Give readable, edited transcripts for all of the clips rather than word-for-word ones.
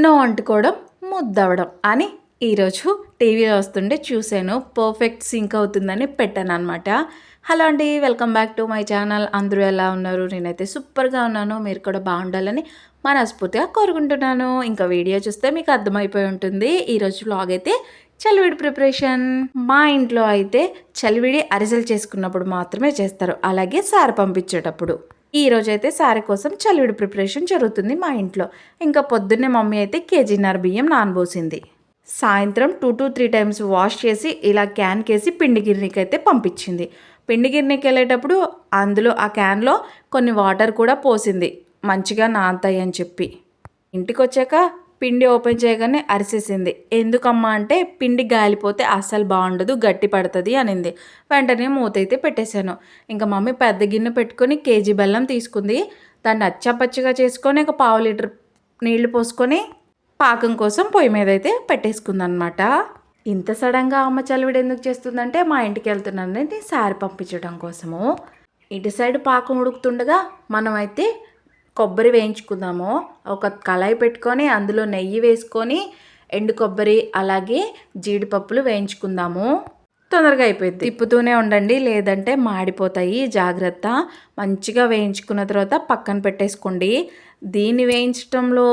No అంటుకోవడం, ముద్దవడం అని ఈరోజు టీవీలో వస్తుండే చూశాను. పర్ఫెక్ట్ సింక్ అవుతుందని పెట్టాననమాట. హలో అండి, welcome back to my channel. అందరూ ఎలా ఉన్నారు? నేనైతే సూపర్గా ఉన్నాను. మీరు కూడా బాగుండాలని మనస్ఫూర్తిగా కోరుకుంటున్నాను. ఇంకా వీడియో చూస్తే మీకు అర్థమైపోయి ఉంటుంది. ఈరోజు వ్లాగ్ అయితే చలివిడి ప్రిపరేషన్. మా ఇంట్లో అయితే చలివిడి అరిసెలు చేసుకున్నప్పుడు మాత్రమే చేస్తారు, అలాగే సారి పంపించేటప్పుడు. ఈరోజైతే సారీ కోసం చలివిడి ప్రిపరేషన్ జరుగుతుంది మా ఇంట్లో. ఇంకా పొద్దున్నే మమ్మీ అయితే కేజీన్నర బియ్యం నానబోసింది. సాయంత్రం 2 to 3 టైమ్స్ వాష్ చేసి ఇలా క్యాన్కి వేసి పిండి గిర్నీకి అయితే పంపించింది. పిండి గిర్నీకి వెళ్ళేటప్పుడు అందులో ఆ క్యాన్లో కొన్ని వాటర్ కూడా పోసింది, మంచిగా నానతాయి అని చెప్పి. ఇంటికి వచ్చాక పిండి ఓపెన్ చేయగానే అరిసేసింది. ఎందుకమ్మా అంటే పిండి గాలిపోతే అస్సలు బాగుండదు, గట్టి పడుతుంది అనింది. వెంటనే మూత అయితే పెట్టేశాను. ఇంకా మమ్మీ పెద్ద గిన్నె పెట్టుకొని కేజీ బెల్లం తీసుకుంది. దాన్ని అచ్చాపచ్చిగా చేసుకొని ఒక 1/2 లీటర్ నీళ్లు పోసుకొని పాకం కోసం పొయ్యి మీద అయితే పెట్టేసుకుందనమాట. ఇంత సడన్గా అమ్మ చలివిడి ఎందుకు చేస్తుందంటే మా ఇంటికి వెళ్తున్నానని సారి పంపించడం కోసము. ఇటు సైడ్ పాకం ఉడుకుతుండగా మనమైతే కొబ్బరి వేయించుకుందాము. ఒక కళాయి పెట్టుకొని అందులో నెయ్యి వేసుకొని ఎండు కొబ్బరి అలాగే జీడిపప్పులు వేయించుకుందాము. తొందరగా అయిపోయింది. తిప్పుతూనే ఉండండి, లేదంటే మాడిపోతాయి, జాగ్రత్త. మంచిగా వేయించుకున్న తర్వాత పక్కన పెట్టేసుకోండి. దీన్ని వేయించడంలో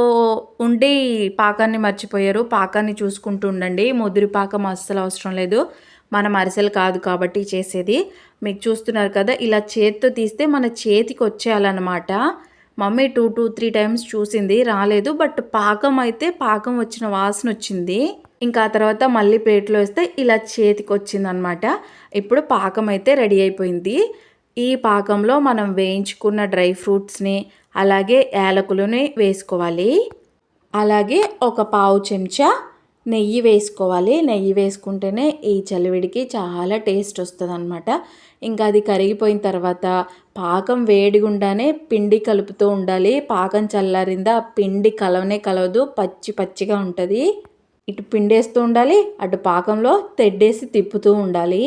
ఉండి పాకాన్ని మర్చిపోయారు. పాకాన్ని చూసుకుంటూ ఉండండి. ముదిరి పాకం అస్సలు అవసరం లేదు, మనం అరిసెలు కాదు కాబట్టి చేసేది. మీకు చూస్తున్నారు కదా, ఇలా చేతితో తీస్తే మన చేతికి వచ్చేయాలన్నమాట. మమ్మీ 2 to 3 టైమ్స్ చూసింది, రాలేదు. బట్ పాకం వచ్చిన వాసన వచ్చింది. ఇంకా ఆ తర్వాత మళ్ళీ ప్లేట్లో వేస్తే ఇలా చేతికి వచ్చిందనమాట. ఇప్పుడు పాకం అయితే రెడీ అయిపోయింది. ఈ పాకంలో మనం వేయించుకున్న డ్రై ఫ్రూట్స్ని అలాగే యాలకులని వేసుకోవాలి. అలాగే ఒక 1/2 చెంచా నెయ్యి వేసుకోవాలి. నెయ్యి వేసుకుంటేనే ఈ చలివిడికి చాలా టేస్ట్ వస్తుంది అనమాట. ఇంకా అది కరిగిపోయిన తర్వాత పాకం వేడిగుండానే పిండి కలుపుతూ ఉండాలి. పాకం చల్లారిందా పిండి కలవదు, పచ్చి పచ్చిగా ఉంటుంది. ఇటు పిండేస్తూ ఉండాలి, అటు పాకంలో తెడ్డేసి తిప్పుతూ ఉండాలి.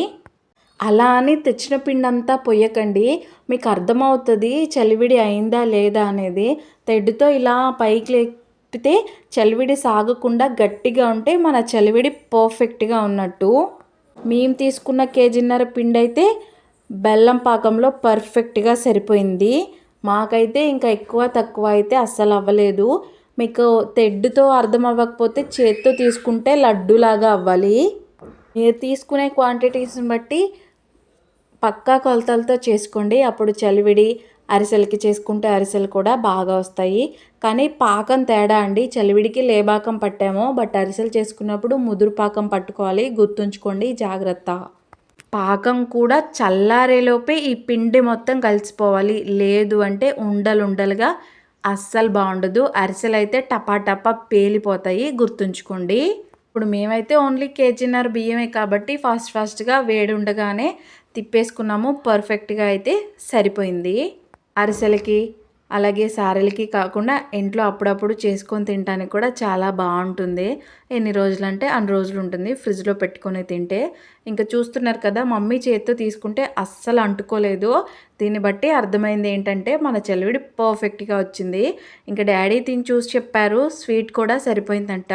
అలా అని తెచ్చిన పిండి అంతా పొయ్యకండి, మీకు అర్థమవుతుంది చలివిడి అయిందా లేదా అనేది. తెడ్డుతో ఇలా పైకి లేపితే చలివిడి సాగకుండా గట్టిగా ఉంటే మన చలివిడి పర్ఫెక్ట్గా ఉన్నట్టు. మేము తీసుకున్న కేజీన్నర పిండి అయితే బెల్లం పాకంలో పర్ఫెక్ట్గా సరిపోయింది. మాకైతే ఇంకా ఎక్కువ తక్కువ అయితే అస్సలు అవ్వలేదు. మీకు తెడ్డుతో అర్థం అవ్వకపోతే చేత్తో తీసుకుంటే లడ్డూలాగా అవ్వాలి. మీరు తీసుకునే క్వాంటిటీస్ని బట్టి పక్కా కొలతలతో చేసుకోండి. అప్పుడు చలివిడి అరిసెలకి చేసుకుంటే అరిసెలు కూడా బాగా వస్తాయి. కానీ పాకం తేడా అండి, చలివిడికి లేపాకం పట్టాము, బట్ అరిసెలు చేసుకున్నప్పుడు ముదురు పాకం పట్టుకోవాలి, గుర్తుంచుకోండి, జాగ్రత్త. పాకం కూడా చల్లారేలోపే ఈ పిండి మొత్తం కలిసిపోవాలి, లేదు అంటే ఉండలుగా అస్సలు బాగుండదు. అరిసెలు అయితే టపా పేలిపోతాయి, గుర్తుంచుకోండి. ఇప్పుడు మేమైతే ఓన్లీ కేజీన్నర బియ్యమే కాబట్టి ఫాస్ట్గా వేడి ఉండగానే తిప్పేసుకున్నాము. పర్ఫెక్ట్గా అయితే సరిపోయింది. అరిసెలకి అలాగే సారెలకి కాకుండా ఇంట్లో అప్పుడప్పుడు చేసుకొని తినడానికి కూడా చాలా బాగుంటుంది. ఎన్ని రోజులు అంటే అన్ని రోజులు ఉంటుంది ఫ్రిడ్జ్లో పెట్టుకొని తింటే. ఇంకా చూస్తున్నారు కదా, మమ్మీ చేతితో తీసుకుంటే అస్సలు అంటుకోలేదు. దీన్ని బట్టి అర్థమైంది ఏంటంటే మన చలివిడి పర్ఫెక్ట్గా వచ్చింది. ఇంకా డాడీ తిని చూసి చెప్పారు స్వీట్ కూడా సరిపోయిందంట.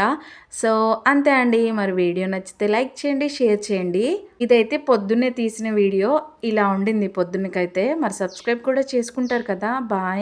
సో అంతే అండి. మరి వీడియో నచ్చితే లైక్ చేయండి, షేర్ చేయండి. ఇదైతే పొద్దున్నే తీసిన వీడియో, ఇలా ఉండింది పొద్దున్నకైతే. మరి సబ్స్క్రైబ్ కూడా చేసుకుంటారు కదా. బాయ్.